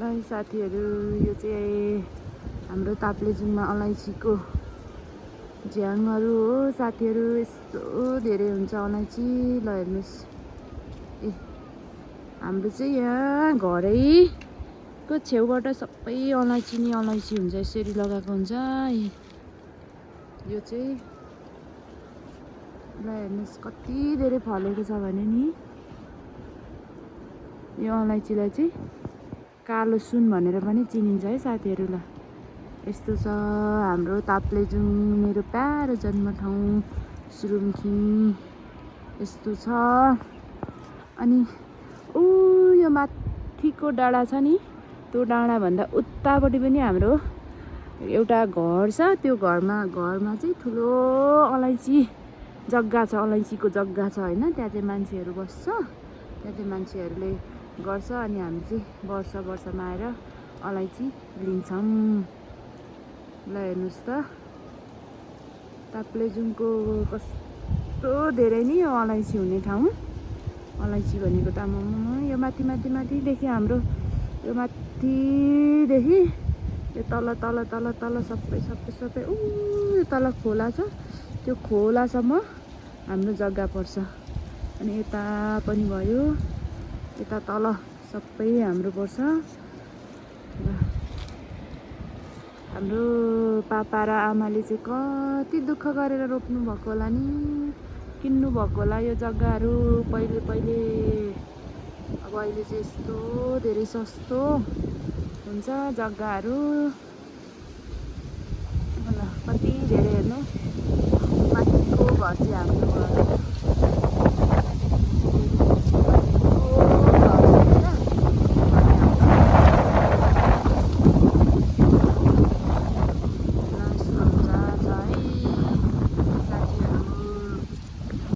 ल साथीहरू, यो चाहिँ हाम्रो ताप्लेजुङमा अलैँचीको झ्याङहरू हो साथीहरू। यस्तो धेरै हुन्छ अलैँची। ल हेर्नुहोस्, ए हाम्रो चाहिँ यहाँ घरैको छेउबाट सबै अलैँची नि अलैँची हुन्छ, यसरी लगाएको हुन्छ। यो चाहिँ ल हेर्नुहोस् कति धेरै फलेको छ भने नि। यो अलैँचीलाई चाहिँ कालो सुन भनेर पनि चिनिन्छ है साथीहरू। ल यस्तो छ हाम्रो ताप्लेजुङ, मेरो प्यारो जन्मठाउँ सुरुङखिङ। यस्तो छ। अनि यो माथिको डाँडा छ नि, त्यो डाँडाभन्दा उतापट्टि पनि हाम्रो एउटा घर छ। त्यो घरमा चाहिँ ठुलो अलैँची जग्गा छ, अलैँचीको जग्गा छ होइन। त्यहाँ चाहिँ मान्छेहरू बस्छ, त्यहाँ चाहिँ मान्छेहरूले गर्छ। अनि हामी चाहिँ वर्षमा आएर अलैँची लिन्छौँ। ल हेर्नुहोस् त, ताप्लेजुङको कस्तो धेरै नि यो अलैँची हुने ठाउँ। अलैँची भनेको त आमामा, यो माथिदेखि हाम्रो यो माथिदेखि यो तल सबै यो तल खोला छ, त्यो खोलासम्म हाम्रो जग्गा पर्छ। अनि यता पनि भयो, यता तल सबै हाम्रो पर्छ। हाम्रो पापा र आमाले चाहिँ कति दुःख गरेर रोप्नु भएको होला नि, किन्नु भएको होला यो जग्गाहरू पहिले। अब अहिले चाहिँ यस्तो धेरै सस्तो हुन्छ जग्गाहरू। ल कति धेरै हेर्नु, माथिको घर चाहिँ हाम्रो